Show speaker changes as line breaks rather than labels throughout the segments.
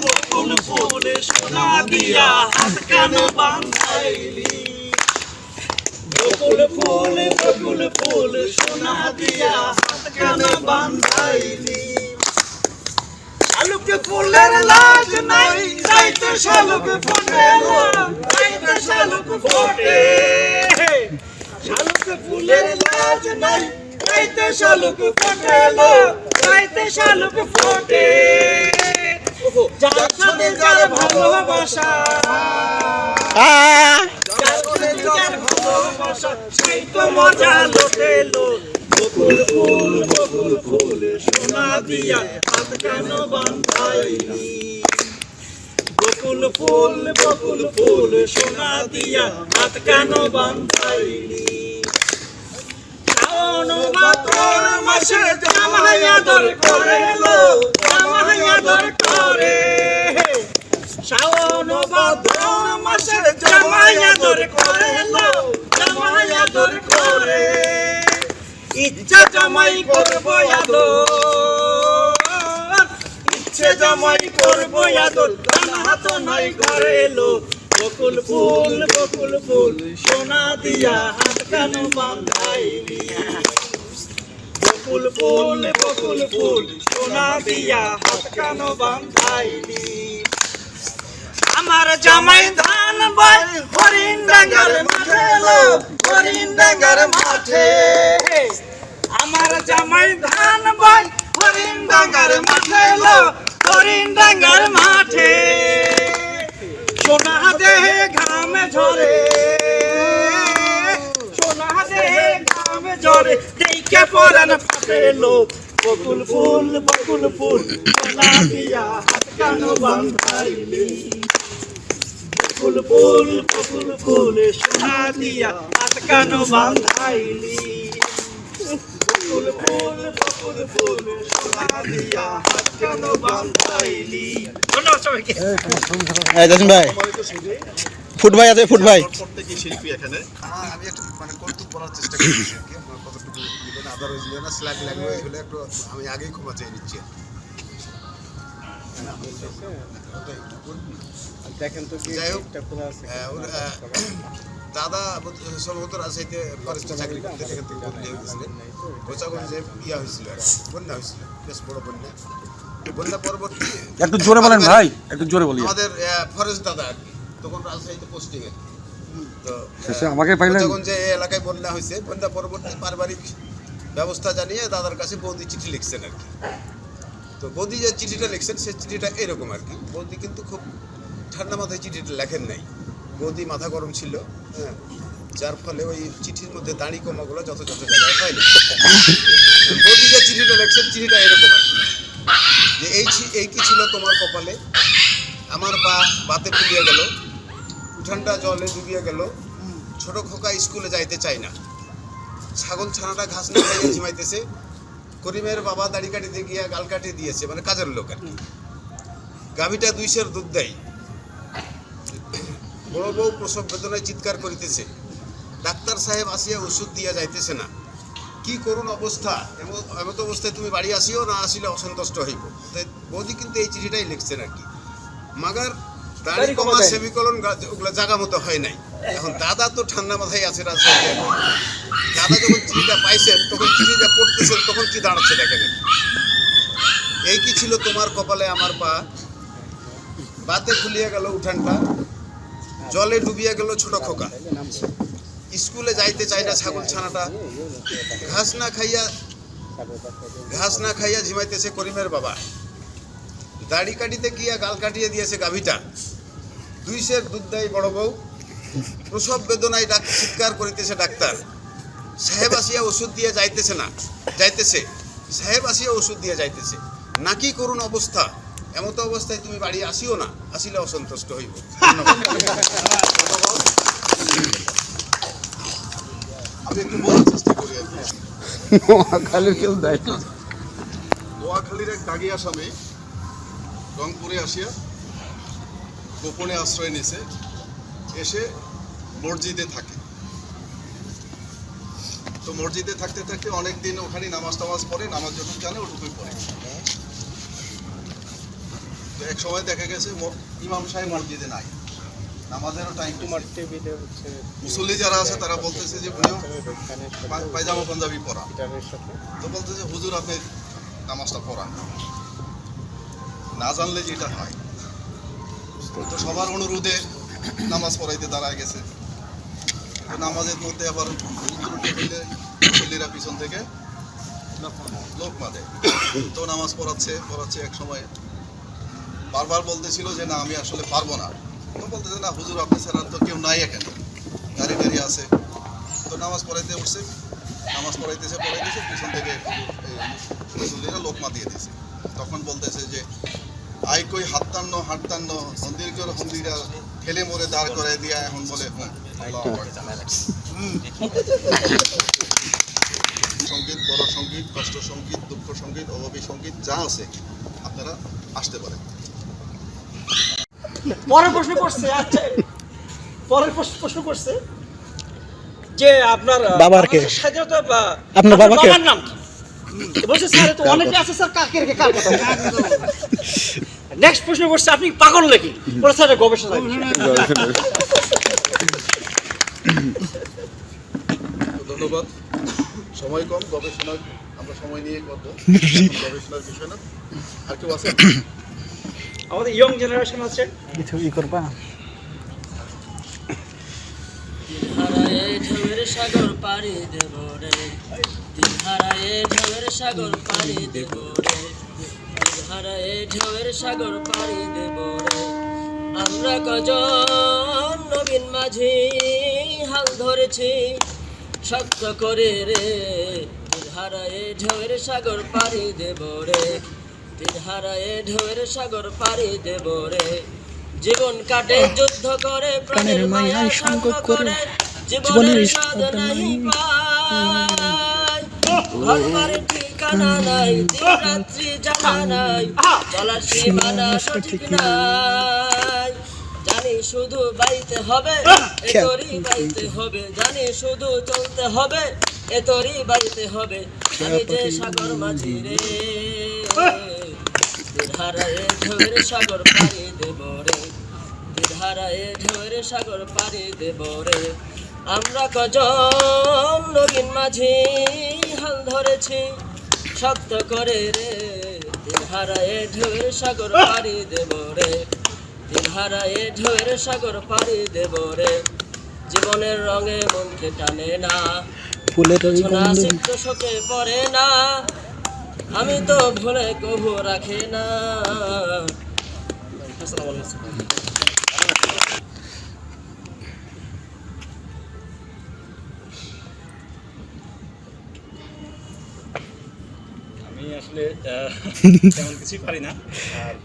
বকুল ফুল সোনা দিয়া হাত কেন বাঁধাইলি বকুল ফুল সোনা দিয়া হাত কেন বাঁধাইলি শালুক ফুলের লাজ নাই চাইতে শালুক ফোটে চাইতে শালুক ফোটে শালুক ফুলের লাজ নাই চাইতে শালুক ফোটে চাইতে শালুক ফোটে যার সাথে যার ভালোবাসা যার ভালোবাসা সেই তো মজা লোটেলো বকুল ফুল সোনা দিয়া হাত কেন বাঁধাইলি বকুল ফুল সোনা দিয়া হাত কেন বাঁধাইলি শাওন ভাদর মাসে জামাই আদর করে জামাই আদর করে শাওন ভাদর মাসে জামাই আদর করে জামাই আদর করে ইচ্ছা জামাই করবো আদর ইচ্ছে জামাই করবো আদর ডান হাত নাই ঘরে এলো বকুল ফুল সোনা দিয়া হাত কেন বাঁধাইলি বকুল ফুল সোনা দিয়া হাত কেন বাঁধাইলি আমার জামাই ধান বয় হরিণ ডাঙ্গার মাঠে এলো হরিণ ডাঙ্গার মাঠে আমার জামাই ধান বয় হরিণ ডাঙ্গার মাঠে এলো হরিণ ডাঙ্গার মাঠে সোনা দেহে ঘামে ঝরে সোনা দেহে ঘামে ঝরে দেখে পরান ফাটেলো বকুল ফুল সোনা দিয়া হাত কেন বাঁধাইলি বকুল ফুল সোনা দিয়া হাত কেন বাঁধাইলি বকুল ফুল সোনা দিয়া হাত কেন বাঁধাইলি ধন্যবাদ সবাইকে
জাসিম ভাই ফুট ভাই আছে ফুট ভাই
প্রত্যেকই শিল্পী এখানে আমি একটু মানে কৌতুক বলার চেষ্টা করছি আর কি আমার কতটুকু আদারওয়াইজ না স্ল্যাগ ল্যাঙ্গুয়েজ হলে একটু আমি আগেই ক্ষমা চেয়ে নিচ্ছি
দেখেন তো
যাই হোক দাদা সম্ভবত রাজশাহীতে ফরেস্টে চাকরি করতে এখান থেকে বদলি হয়ে গেছিলেন গোচাগঞ্জে ইয়া হয়েছিল বন্যা হয়েছিল বেশ বড় বন্যা বন্যা পরবর্তী
একটু জোরে বলেন ভাই একটু জোরে বলি
আমাদের ফরেস্ট দাদা আর কি তখন রাজশাহীতে পোস্টিং এ তো
আমাকে পাইলেন
গোচাগঞ্জে এই এলাকায় বন্যা হয়েছে বন্যা পরবর্তী পারিবারিক ব্যবস্থা জানিয়ে দাদার কাছে বৌদি চিঠি লিখছেন আর কি তো বৌদি যে চিঠিটা লিখছেন সেই চিঠিটা এরকম আর কি বৌদি কিন্তু খুব ঠান্ডা মাথায় চিঠিটা লেখেন নাই বৌদি মাথা গরম ছিল হ্যাঁ যার ফলে ওই চিঠির মধ্যে দাড়ি কমাগুলো যথাযথ জায়গায় হয়নি বৌদি যে চিঠিটা লিখছেন চিঠিটা এরকম আর কি যে এই কি ছিল তোমার কপালে আমার বাতে ফুলিয়ে গেল উঠানটা জলে ডুবিয়ে গেল ছোট খোকা স্কুলে যাইতে চায় না ছাগল ছানাটা ঘাস না খাইয়ে ঝিমাইতেছে করিমের বাবা দাড়ি কাটিতে গিয়া গাল কাটিয়ে দিয়েছে মানে কাজের লোক আর কি গাভীটা 2 সের দুধ দেয় বড় বউ প্রসব বেদনায় চিৎকার করিতেছে ডাক্তার সাহেব আসিয়া ওষুধ দিয়া যাইতেছে না কি করুন অবস্থা এমত অবস্থায় তুমি বাড়ি আসিও না আসিলে অসন্তুষ্ট হইব তাই বৌদি কিন্তু এই চিঠিটাই লিখছেন আর কি মাগার দাড়ি কমা সেমিকলন ওগুলো জায়গা মতো হয় নাই এখন দাদা তো ঠান্ডা মাথায় আছে রাজশাহীতে দাদা যখন চিঠিটা পাইছেন তখন চিঠিটা পড়তেছেন তখন কি দাঁড়াচ্ছে দেখেন এই কি ছিল তোমার কপালে আমার বাতে খুলিয়ে গেল উঠানটা জলে ডুবিয়ে গেল ছোট খোকা স্কুলে যাইতে চায় না ছাগল ছানাটা ঘাস না খাইয়া ঝিমাইতেছে করিমের বাবা দাড়ি কাটিতে গিয়া গাল কাটিয়ে দিয়েছে গাভীটা 2 সের দুধ দেয় বড় বউ প্রসব বেদনায় চিৎকার করিতেছে ডাক্তার সাহেব আসিয়া ওষুধ দিয়ে যাইতেছে সাহেব আসিয়া ওষুধ দিয়ে যাইতেছে নাকি করুন অবস্থা এমতো অবস্থায় তুমি বাড়ি আসিও না আসিলে অসন্তুষ্ট হইব আমি একটু বলার চেষ্টা করি নোয়াখালীর এক দাগি আসামি রংপুরে আসিয়া গোপনে আশ্রয় নিয়েছে এসে মসজিদে থাকে তো মসজিদে থাকতে থাকতে অনেক দিন ওখানে নামাজ টামাজ পড়ে নামাজ যখন জানে ওটুকুই পড়ে তো
এক সময় দেখা গেছে ইমাম সাহেব মসজিদে নাই, নামাজেরও টাইম, মুসল্লি যারা আছে তারা বলতেছে যে পায়জামা পাঞ্জাবি পরা, তো বলতেছে হুজুর আপনি নামাজটা পড়ান, না জানলে যেটা হয়। তো সবার অনুরোধে নামাজ পড়াইতে দাঁড়ায় গেছে। তো নামাজের মধ্যে আবার হুজুর উঠে হইলে মুসল্লিরা পিছন থেকে লোক মাদে, তো নামাজ পড়াচ্ছে এক সময় বারবার বলতেছিল যে না আমি আসলে পারবো না, তো বলতেছে না হুজুর আপনি ছাড়া তো কেউ নাই এখানে, গাড়ি আছে। তো নামাজ পড়াইতে উঠছে, নামাজ পড়াইতেছে পিছন থেকে মুসল্লিরা লোকমা দিয়ে দিয়েছে। তখন বলতেছে যে আই কই হাততান্ন মন্দির করে হন্দিরা ঠেলে মরে দাঁড় করে দিয়া এখন বলে সঙ্গীত, বড় সঙ্গীত, কষ্ট সঙ্গীত, দুঃখ সঙ্গীত, অভাবী সঙ্গীত যা আছে আপনারা আসতে পারেন।
পরের প্রশ্ন করছে, আচ্ছা পরের প্রশ্ন করছে যে আপনার
বাবার কে?
স্বাধীনতা
আপনার বাবার
নাম কি? বলছে স্যার তো অনেকে আছে স্যার, কার কথা? নেক্সট প্রশ্ন করছে আপনি পাগল নাকি? বলে স্যার গবেষণা।
ধন্যবাদ, সময় কম, গবেষণা আমরা সময় নিয়ে করবো, গবেষণার বিষয় না। আর কেউ আছে?
আমাদের ইয়ং জেনারেশন আছে,
কিছু করবা?
ঢেউয়ের সাগর পাড়ি দেব রে, দিনহারায়ে ঢেউয়ের সাগর পাড়ি দেব রে, দিনহারায়ে ঢেউয়ের সাগর পাড়ি দেব রে। আমরা কজন নবীন মাঝি হাল ধরেছি শক্ত করে রে, দিনহারায়ে ঢেউয়ের সাগর পাড়ি দেব রে, দিনহারায়ে ঢেউয়ের সাগর পাড়ি দেব রে। জীবন কাটে যুদ্ধ করে, প্রাণের মায়া সঙ্গ করে, জীবনের স্বাদ নাই পাই, ঘর বাড়ি ঠিকানা নাই, দিন রাত্রি জানা নাই, চলার সীমানা সঠিক নাই। জানি শুধু বাইতে হবে, এতরি বাইতে হবে, জানি শুধু চলতে হবে, এতরি বাইতে হবে। আমি যে সাগর মাঝি রে, দিনহারায়ে ঢেউয়ের সাগর পাড়ি দেব রে, দিনহারায়ে ঢেউয়ের সাগর পাড়ি দেব রে। আমরা কজন নবীন মাঝি হাল ধরেছি শক্ত করে রে, দিনহারায়ে ঢেউয়ের সাগর পাড়ি দেব রে, দিনহারায়ে ঢেউয়ের সাগর পাড়ি দেব রে। জীবনের রঙে মনকে টানে না,
ফুলের
ছোনা সিক্ত শোকে পড়ে না, আমি তো ভুলে কবু রাখি না। আসসালামু আলাইকুম।
আমি আসলে তেমন কিছুই পারি না, আর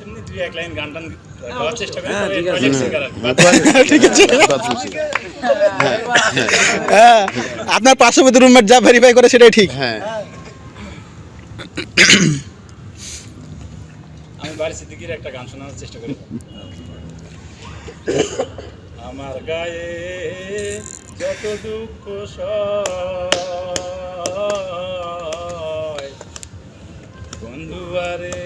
এমনি দুই এক লাইন গান টান গাওয়ার চেষ্টা করি, টয়লেট সিঙ্গার আর কি।
ঠিক আছে। হ্যাঁ, আপনার পার্শ্ববর্তী রুমমেট যা ভেরিফাই করে সেটাই ঠিক। হ্যাঁ,
আমি বাড়ি সিদ্দিকীর একটা গান শোনানোর চেষ্টা করি। আমার গায়ে যত দুঃখ সয়, বন্ধু আরে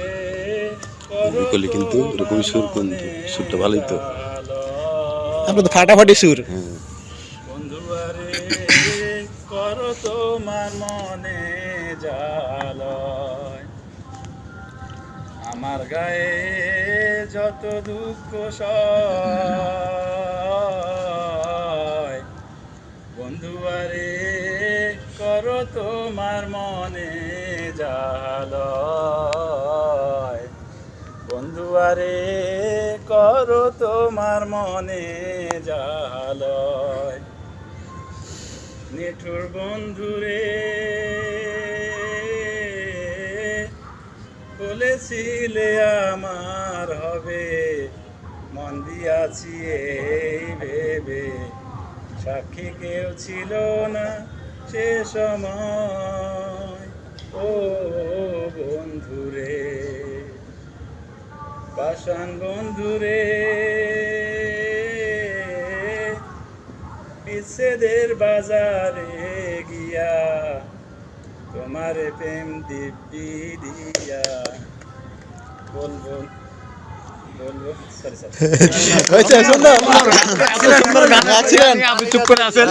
করলে কিন্তু এরকম সুর, কিন্তু সুরটা ভালোই তো।
আপনার তো ফাটাফাটি সুর।
বন্ধু আরে করো তোমার মনে জালয়, আমার গায়ে যত দুঃখ সয়, বন্ধু আরে করো তোমার মনে জালয়, বন্ধু আরে করো তোমার মনে জালয়। নিঠুর বন্ধুরে বলেছিলে আমার হবে, মন দিয়াছি এই ভেবে, সাক্ষী কেউ ছিল না সে সময়। ও বন্ধুরে, পাষাণ বন্ধুরে, বিচ্ছেদের বাজারে গিয়া তোমার প্রেম দিব্যি দিয়া
হয়েছে সুন্দর সুন্দর গান গাচ্ছিলেন চুপ করে আছেন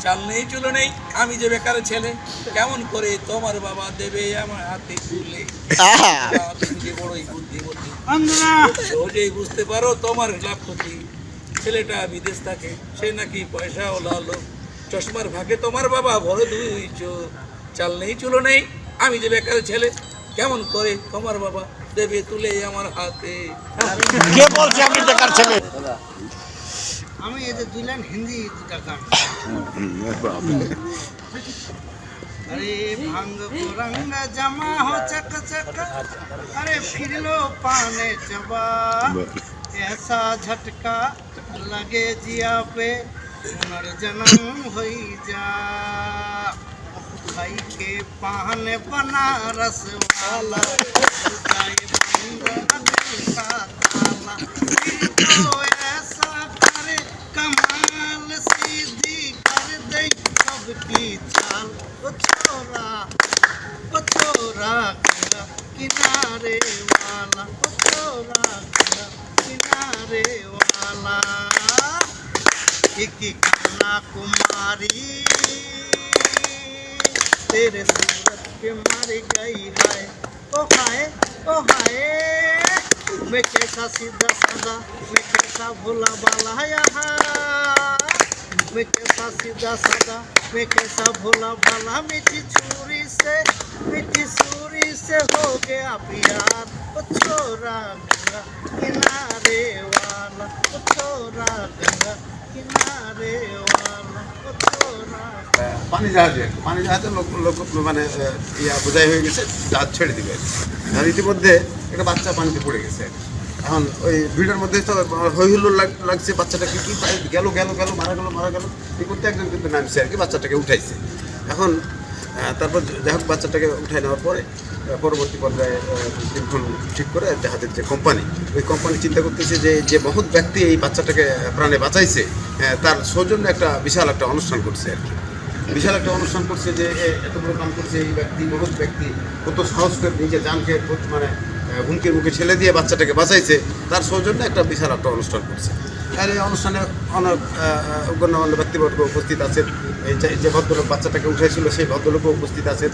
চাল নেই চুলো নেই আমি যে বেকার ছেলে কেমন করে তোমার বাবা দেবে আমার হাতে তুলে
আহা
তুমি যে বড়ই বুদ্ধিমতী সহজেই বুঝতে পারো তোমার লাভ ক্ষতি ছেলেটা বিদেশ থাকে সে নাকি পয়সা ওলালো চশমার ভাগে তোমার বাবা বড় দুই চোখ চাল নেই চুলো নেই আমি যে বেকার ছেলে কেমন করে তোমার বাবা দেবে তুলে আমার হাতে
কে বলছে আমি বেকার ছেলে
আমি এদের দুই লাইন হিন্দি দুটা গান अरे भांग रंग जमा हो चक चक अरे फिर लो पाने चबा ऐसा झटका लगे जिया पे पुनर्जन्म हो जा खाई के पान बनारस वाला जाए बंद का ताला फिर तो ऐसा करे कमाल सीधी कर दे सबकी चाल ओ छोरा गंगा किनारे वाला ओ छोरा गंगा किनारे वाला एक कन्याकुमारी तेरे सूरत पे मर गई है ओ हाय मैं कैसा सीधा साधा मैं कैसा भोला बाला यहाँ मैं कैसा सीधा साधा मैं कैसा भोला भाला मीठी छुरी से हो गया प्यार ओ छोरा गंगा किनारे वाला ओ छोरा गंगा किनारे वाला ओ छोरा
পানি জাহাজে লোক মানে ইয়া বোঝাই হয়ে গেছে, জাহাজ ছেড়ে দিবে। আর ইতিমধ্যে একটা বাচ্চা পানিতে পড়ে গেছে। এখন ওই ভিড়ের মধ্যে তো হই হুল্লোড় লাগছে, বাচ্চাটাকে কি গেল মারা গেল এই করতে একজন কিন্তু নামছে আর কি, বাচ্চাটাকে উঠাইছে। এখন তারপর যাই হোক বাচ্চাটাকে উঠাই নেওয়ার পরে পরবর্তী পর্যায়ে দিনক্ষণ ঠিক করে জাহাজের যে কোম্পানি, ওই কোম্পানি চিন্তা করতেছে যে মহৎ ব্যক্তি এই বাচ্চাটাকে প্রাণে বাঁচাইছে, তার সৌজন্যে একটা বিশাল একটা অনুষ্ঠান করছে আর কি। বিশাল একটা অনুষ্ঠান করছে যে এত বড় কাম করছে এই ব্যক্তি, মহৎ ব্যক্তি, কত সাহস করে নিজের জানকে মানে হুমকির মুখে ঠেলে দিয়ে বাচ্চাটাকে বাঁচাইছে, তার সৌজন্যে একটা বিশাল একটা অনুষ্ঠান করছে। আর এই অনুষ্ঠানে অনেক গণ্যমান্য ব্যক্তিবর্গ উপস্থিত আছেন। এই যে ভদ্রলোক বাচ্চাটাকে উঠাইছিল সেই ভদ্রলোকও উপস্থিত আছেন।